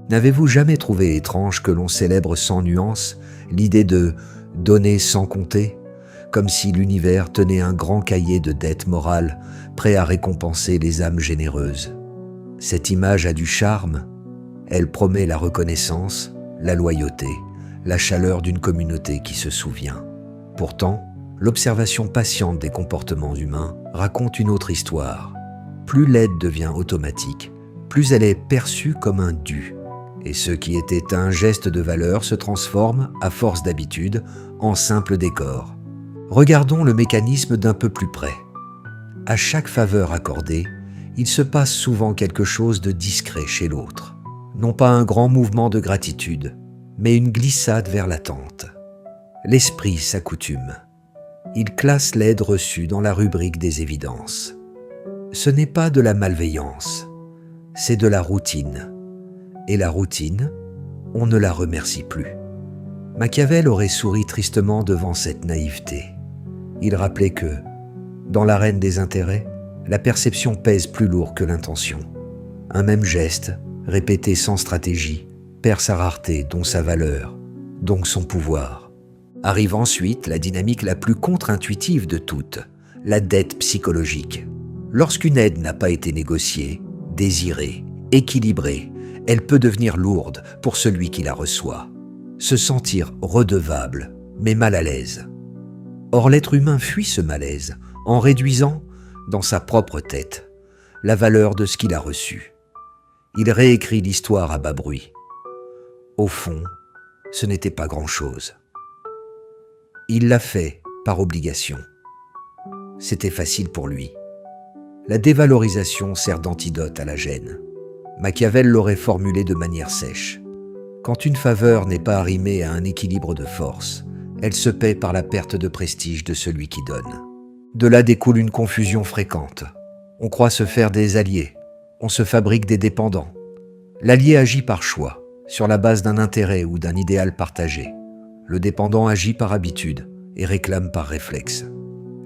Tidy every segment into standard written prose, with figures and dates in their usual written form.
N'avez-vous jamais trouvé étrange que l'on célèbre sans nuance l'idée de « donner sans compter », comme si l'univers tenait un grand cahier de dettes morales prêt à récompenser les âmes généreuses? Cette image a du charme. Elle promet la reconnaissance, la loyauté, la chaleur d'une communauté qui se souvient. Pourtant, l'observation patiente des comportements humains raconte une autre histoire. Plus l'aide devient automatique, plus elle est perçue comme un dû. Et ce qui était un geste de valeur se transforme, à force d'habitude, en simple décor. Regardons le mécanisme d'un peu plus près. À chaque faveur accordée, il se passe souvent quelque chose de discret chez l'autre. Non pas un grand mouvement de gratitude, mais une glissade vers l'attente. L'esprit s'accoutume. Il classe l'aide reçue dans la rubrique des évidences. Ce n'est pas de la malveillance, c'est de la routine. Et la routine, on ne la remercie plus. Machiavel aurait souri tristement devant cette naïveté. Il rappelait que, dans l'arène des intérêts, la perception pèse plus lourd que l'intention. Un même geste, répété sans stratégie, perd sa rareté, dont sa valeur, donc son pouvoir. Arrive ensuite la dynamique la plus contre-intuitive de toutes, la dette psychologique. Lorsqu'une aide n'a pas été négociée, désirée, équilibrée, elle peut devenir lourde pour celui qui la reçoit. Se sentir redevable, mais mal à l'aise. Or, l'être humain fuit ce malaise en réduisant, dans sa propre tête, la valeur de ce qu'il a reçu. Il réécrit l'histoire à bas bruit. Au fond, ce n'était pas grand-chose. Il l'a fait par obligation. C'était facile pour lui. La dévalorisation sert d'antidote à la gêne. Machiavel l'aurait formulé de manière sèche. Quand une faveur n'est pas arrimée à un équilibre de force, elle se paie par la perte de prestige de celui qui donne. De là découle une confusion fréquente. On croit se faire des alliés, on se fabrique des dépendants. L'allié agit par choix, sur la base d'un intérêt ou d'un idéal partagé. Le dépendant agit par habitude et réclame par réflexe.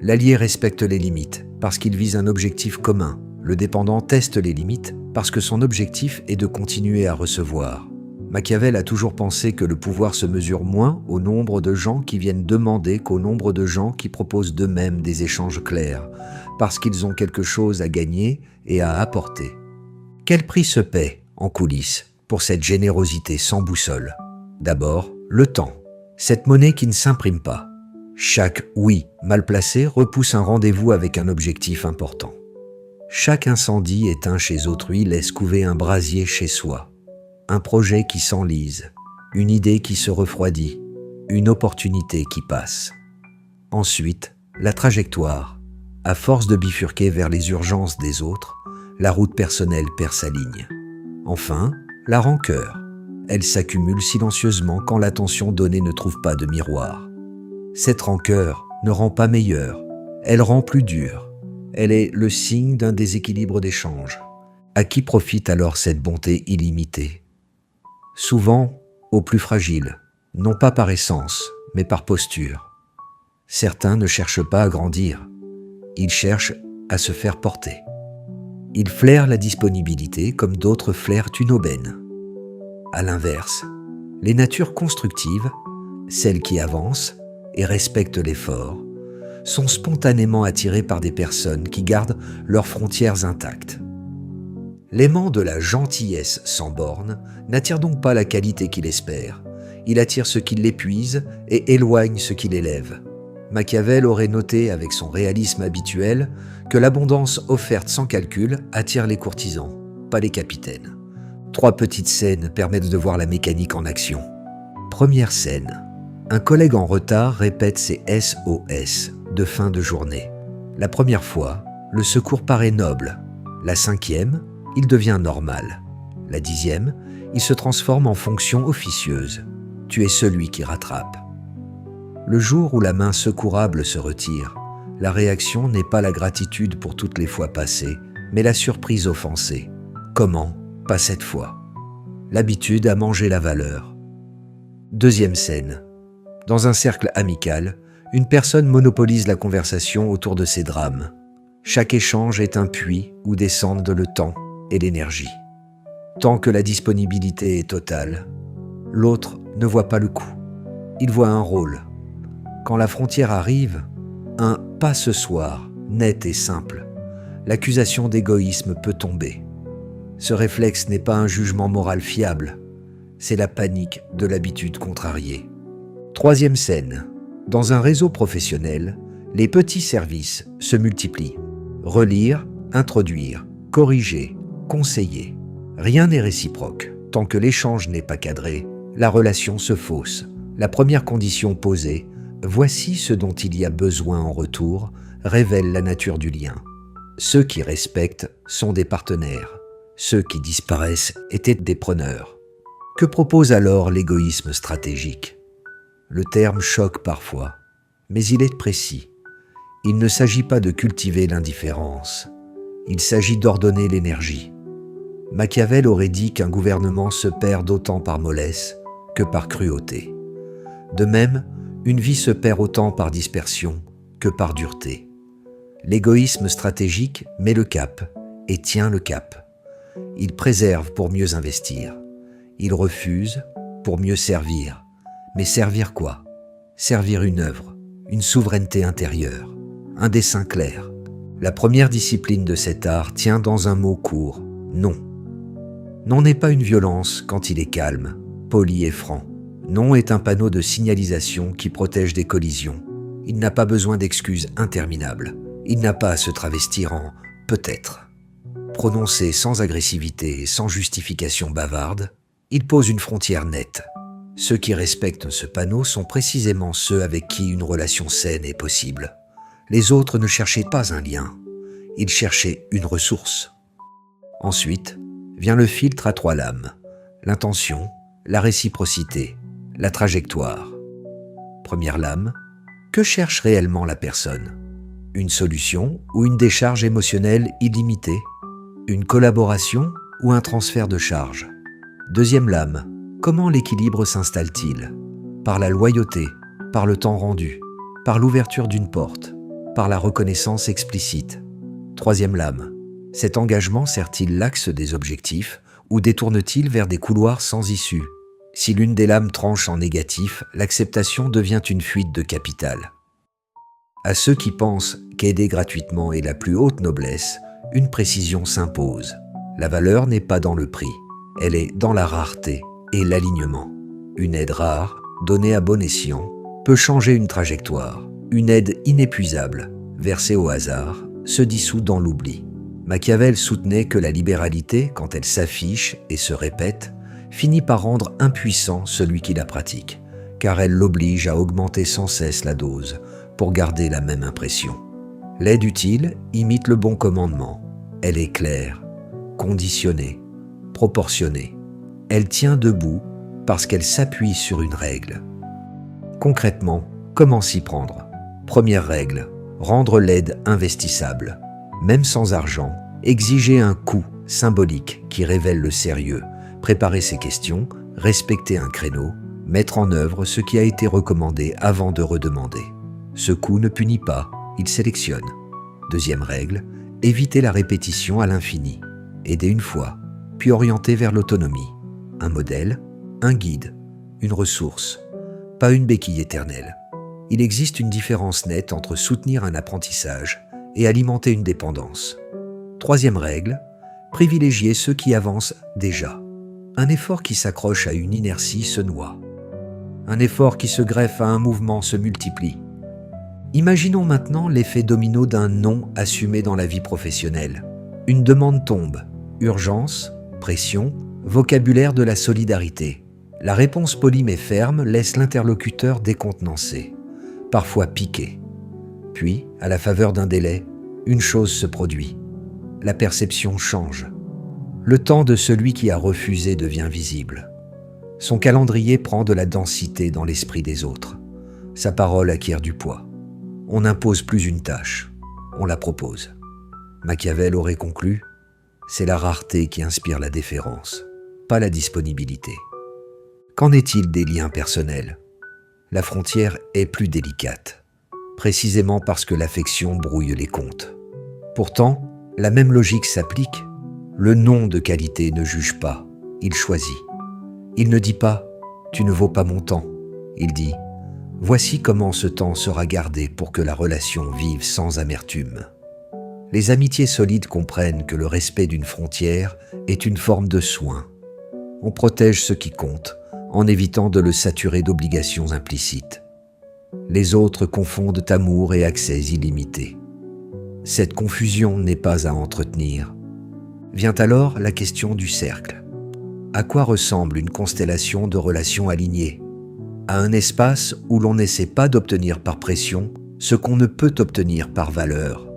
L'allié respecte les limites parce qu'il vise un objectif commun. Le dépendant teste les limites parce que son objectif est de continuer à recevoir. Machiavel a toujours pensé que le pouvoir se mesure moins au nombre de gens qui viennent demander qu'au nombre de gens qui proposent d'eux-mêmes des échanges clairs, parce qu'ils ont quelque chose à gagner et à apporter. Quel prix se paie, en coulisses, pour cette générosité sans boussole? D'abord, le temps, cette monnaie qui ne s'imprime pas. Chaque oui mal placé repousse un rendez-vous avec un objectif important. Chaque incendie éteint chez autrui laisse couver un brasier chez soi. Un projet qui s'enlise, une idée qui se refroidit, une opportunité qui passe. Ensuite, la trajectoire. À force de bifurquer vers les urgences des autres, la route personnelle perd sa ligne. Enfin, la rancœur. Elle s'accumule silencieusement quand l'attention donnée ne trouve pas de miroir. Cette rancœur ne rend pas meilleur, elle rend plus dur. Elle est le signe d'un déséquilibre d'échange. À qui profite alors cette bonté illimitée? Souvent, aux plus fragiles, non pas par essence, mais par posture. Certains ne cherchent pas à grandir, ils cherchent à se faire porter. Ils flairent la disponibilité comme d'autres flairent une aubaine. À l'inverse, les natures constructives, celles qui avancent et respectent l'effort, sont spontanément attirées par des personnes qui gardent leurs frontières intactes. L'aimant de la gentillesse sans borne n'attire donc pas la qualité qu'il espère. Il attire ce qui l'épuise et éloigne ce qui l'élève. Machiavel aurait noté avec son réalisme habituel que l'abondance offerte sans calcul attire les courtisans, pas les capitaines. 3 petites scènes permettent de voir la mécanique en action. Première scène. Un collègue en retard répète ses SOS de fin de journée. La première fois, le secours paraît noble. La 5e, il devient normal. La 10e, il se transforme en fonction officieuse. Tu es celui qui rattrape. Le jour où la main secourable se retire, la réaction n'est pas la gratitude pour toutes les fois passées, mais la surprise offensée. Comment? Pas cette fois. L'habitude a mangé la valeur. Deuxième scène. Dans un cercle amical, une personne monopolise la conversation autour de ses drames. Chaque échange est un puits où descendent le temps et l'énergie. Tant que la disponibilité est totale, l'autre ne voit pas le coup. Il voit un rôle. Quand la frontière arrive, un « pas ce soir » net et simple, l'accusation d'égoïsme peut tomber. Ce réflexe n'est pas un jugement moral fiable, c'est la panique de l'habitude contrariée. Troisième scène. Dans un réseau professionnel, les petits services se multiplient. Relire, introduire, corriger, conseiller. Rien n'est réciproque. Tant que l'échange n'est pas cadré, la relation se fausse. La première condition posée, voici ce dont il y a besoin en retour, révèle la nature du lien. Ceux qui respectent sont des partenaires. Ceux qui disparaissent étaient des preneurs. Que propose alors l'égoïsme stratégique ? Le terme choque parfois, mais il est précis. Il ne s'agit pas de cultiver l'indifférence. Il s'agit d'ordonner l'énergie. Machiavel aurait dit qu'un gouvernement se perd autant par mollesse que par cruauté. De même, une vie se perd autant par dispersion que par dureté. L'égoïsme stratégique met le cap et tient le cap. Il préserve pour mieux investir. Il refuse pour mieux servir. Mais servir quoi ? Servir une œuvre, une souveraineté intérieure, un dessein clair. La première discipline de cet art tient dans un mot court, non. Non n'est pas une violence quand il est calme, poli et franc. Non est un panneau de signalisation qui protège des collisions. Il n'a pas besoin d'excuses interminables. Il n'a pas à se travestir en « peut-être ». Prononcé sans agressivité et sans justification bavarde, il pose une frontière nette. Ceux qui respectent ce panneau sont précisément ceux avec qui une relation saine est possible. Les autres ne cherchaient pas un lien, ils cherchaient une ressource. Ensuite, vient le filtre à 3 lames, l'intention, la réciprocité, la trajectoire. Première lame, que cherche réellement la personne ? Une solution ou une décharge émotionnelle illimitée ? Une collaboration ou un transfert de charge ? Deuxième lame, comment l'équilibre s'installe-t-il ? Par la loyauté, par le temps rendu, par l'ouverture d'une porte, par la reconnaissance explicite. Troisième lame, cet engagement sert-il l'axe des objectifs ou détourne-t-il vers des couloirs sans issue ? Si l'une des lames tranche en négatif, l'acceptation devient une fuite de capital. À ceux qui pensent qu'aider gratuitement est la plus haute noblesse, une précision s'impose. La valeur n'est pas dans le prix, elle est dans la rareté et l'alignement. Une aide rare, donnée à bon escient, peut changer une trajectoire. Une aide inépuisable, versée au hasard, se dissout dans l'oubli. Machiavel soutenait que la libéralité, quand elle s'affiche et se répète, finit par rendre impuissant celui qui la pratique, car elle l'oblige à augmenter sans cesse la dose pour garder la même impression. L'aide utile imite le bon commandement. Elle est claire, conditionnée, proportionnée. Elle tient debout parce qu'elle s'appuie sur une règle. Concrètement, comment s'y prendre ? Première règle, rendre l'aide investissable. Même sans argent, exiger un coût symbolique qui révèle le sérieux, préparer ses questions, respecter un créneau, mettre en œuvre ce qui a été recommandé avant de redemander. Ce coût ne punit pas, il sélectionne. Deuxième règle, éviter la répétition à l'infini. Aider une fois, puis orienter vers l'autonomie. Un modèle, un guide, une ressource, pas une béquille éternelle. Il existe une différence nette entre soutenir un apprentissage et alimenter une dépendance. Troisième règle, privilégier ceux qui avancent déjà. Un effort qui s'accroche à une inertie se noie. Un effort qui se greffe à un mouvement se multiplie. Imaginons maintenant l'effet domino d'un non assumé dans la vie professionnelle. Une demande tombe, urgence, pression, vocabulaire de la solidarité. La réponse polie mais ferme laisse l'interlocuteur décontenancé, parfois piqué. Puis, à la faveur d'un délai, une chose se produit. La perception change. Le temps de celui qui a refusé devient visible. Son calendrier prend de la densité dans l'esprit des autres. Sa parole acquiert du poids. On n'impose plus une tâche, on la propose. Machiavel aurait conclu, c'est la rareté qui inspire la déférence, pas la disponibilité. Qu'en est-il des liens personnels ? La frontière est plus délicate, précisément parce que l'affection brouille les comptes. Pourtant, la même logique s'applique. Le non de qualité ne juge pas, il choisit. Il ne dit pas « tu ne vaux pas mon temps », il dit « voici comment ce temps sera gardé pour que la relation vive sans amertume ». Les amitiés solides comprennent que le respect d'une frontière est une forme de soin. On protège ce qui compte, en évitant de le saturer d'obligations implicites. Les autres confondent amour et accès illimités. Cette confusion n'est pas à entretenir. Vient alors la question du cercle. À quoi ressemble une constellation de relations alignées? À un espace où l'on n'essaie pas d'obtenir par pression ce qu'on ne peut obtenir par valeur.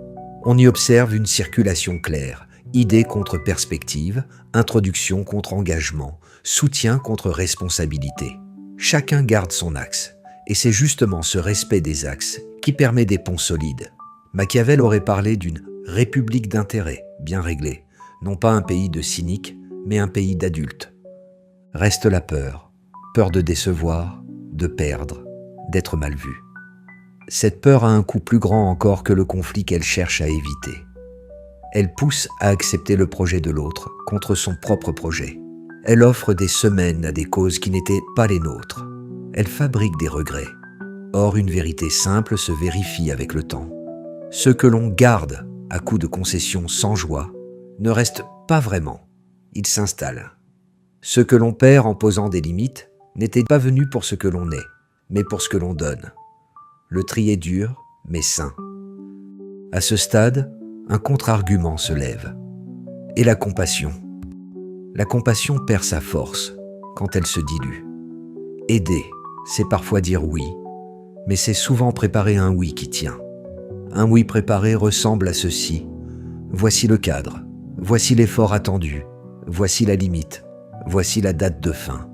On y observe une circulation claire, idée contre perspective, introduction contre engagement, soutien contre responsabilité. Chacun garde son axe, et c'est justement ce respect des axes qui permet des ponts solides. Machiavel aurait parlé d'une république d'intérêt bien réglée, non pas un pays de cyniques, mais un pays d'adultes. Reste la peur, peur de décevoir, de perdre, d'être mal vu. Cette peur a un coût plus grand encore que le conflit qu'elle cherche à éviter. Elle pousse à accepter le projet de l'autre contre son propre projet. Elle offre des semaines à des causes qui n'étaient pas les nôtres. Elle fabrique des regrets. Or, une vérité simple se vérifie avec le temps. Ce que l'on garde à coup de concessions sans joie ne reste pas vraiment. Il s'installe. Ce que l'on perd en posant des limites n'était pas venu pour ce que l'on est, mais pour ce que l'on donne. Le tri est dur, mais sain. À ce stade, un contre-argument se lève. Et la compassion. La compassion perd sa force quand elle se dilue. Aider, c'est parfois dire oui, mais c'est souvent préparer un oui qui tient. Un oui préparé ressemble à ceci. Voici le cadre, voici l'effort attendu, voici la limite, voici la date de fin.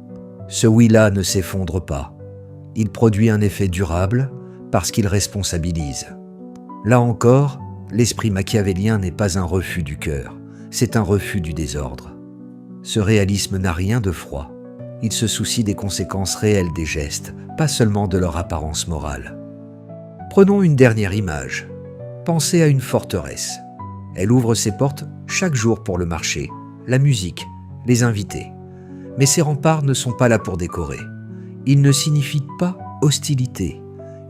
Ce oui-là ne s'effondre pas. Il produit un effet durable parce qu'il responsabilise. Là encore, l'esprit machiavélien n'est pas un refus du cœur, c'est un refus du désordre. Ce réalisme n'a rien de froid. Il se soucie des conséquences réelles des gestes, pas seulement de leur apparence morale. Prenons une dernière image. Pensez à une forteresse. Elle ouvre ses portes chaque jour pour le marché, la musique, les invités. Mais ces remparts ne sont pas là pour décorer. Ils ne signifient pas hostilité.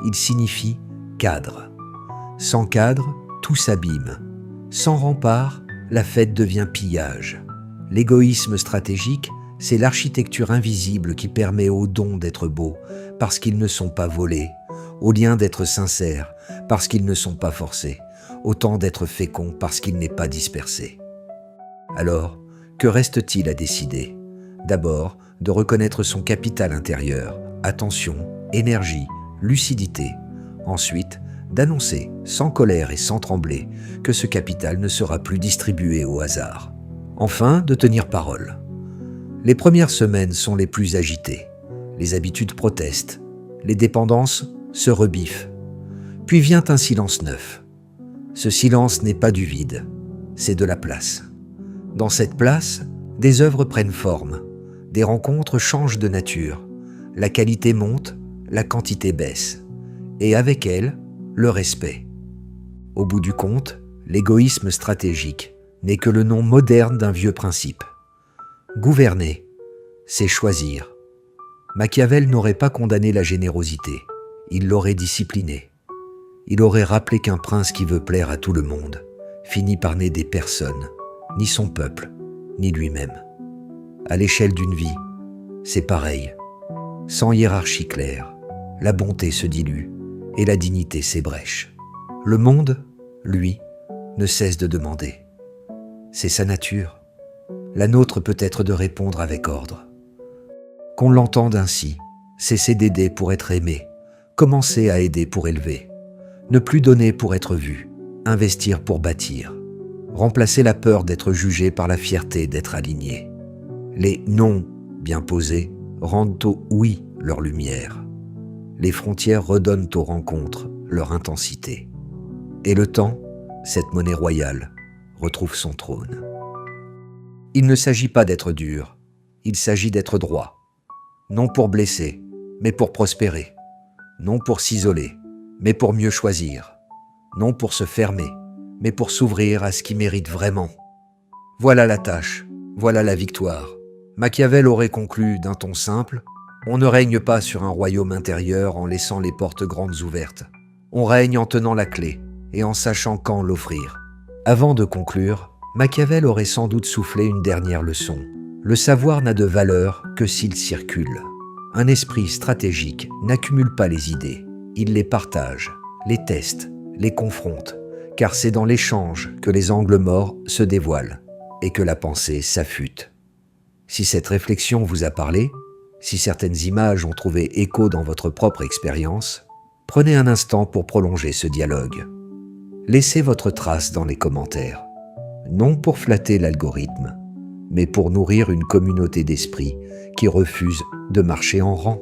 Ils signifient cadre. Sans cadre, tout s'abîme. Sans rempart, la fête devient pillage. L'égoïsme stratégique, c'est l'architecture invisible qui permet aux dons d'être beaux, parce qu'ils ne sont pas volés, aux liens d'être sincères, parce qu'ils ne sont pas forcés, au temps d'être féconds, parce qu'il n'est pas dispersé. Alors, que reste-t-il à décider? D'abord, de reconnaître son capital intérieur, attention, énergie, lucidité. Ensuite, d'annoncer, sans colère et sans trembler, que ce capital ne sera plus distribué au hasard. Enfin, de tenir parole. Les premières semaines sont les plus agitées. Les habitudes protestent. Les dépendances se rebiffent. Puis vient un silence neuf. Ce silence n'est pas du vide, c'est de la place. Dans cette place, des œuvres prennent forme. Des rencontres changent de nature. La qualité monte, la quantité baisse. Et avec elle, le respect. Au bout du compte, l'égoïsme stratégique n'est que le nom moderne d'un vieux principe. Gouverner, c'est choisir. Machiavel n'aurait pas condamné la générosité, il l'aurait disciplinée. Il aurait rappelé qu'un prince qui veut plaire à tout le monde finit par n'aider personne, ni son peuple, ni lui-même. À l'échelle d'une vie, c'est pareil. Sans hiérarchie claire, la bonté se dilue et la dignité s'ébrèche. Le monde, lui, ne cesse de demander. C'est sa nature. La nôtre peut être de répondre avec ordre. Qu'on l'entende ainsi, cesser d'aider pour être aimé, commencer à aider pour élever, ne plus donner pour être vu, investir pour bâtir, remplacer la peur d'être jugé par la fierté d'être aligné. Les non bien posés rendent au oui leur lumière. Les frontières redonnent aux rencontres leur intensité. Et le temps, cette monnaie royale, retrouve son trône. Il ne s'agit pas d'être dur, il s'agit d'être droit. Non pour blesser, mais pour prospérer. Non pour s'isoler, mais pour mieux choisir. Non pour se fermer, mais pour s'ouvrir à ce qui mérite vraiment. Voilà la tâche, voilà la victoire. Machiavel aurait conclu d'un ton simple: on ne règne pas sur un royaume intérieur en laissant les portes grandes ouvertes. On règne en tenant la clé et en sachant quand l'offrir. Avant de conclure, Machiavel aurait sans doute soufflé une dernière leçon. Le savoir n'a de valeur que s'il circule. Un esprit stratégique n'accumule pas les idées. Il les partage, les teste, les confronte, car c'est dans l'échange que les angles morts se dévoilent et que la pensée s'affûte. Si cette réflexion vous a parlé, si certaines images ont trouvé écho dans votre propre expérience, prenez un instant pour prolonger ce dialogue. Laissez votre trace dans les commentaires, non pour flatter l'algorithme, mais pour nourrir une communauté d'esprit qui refuse de marcher en rang.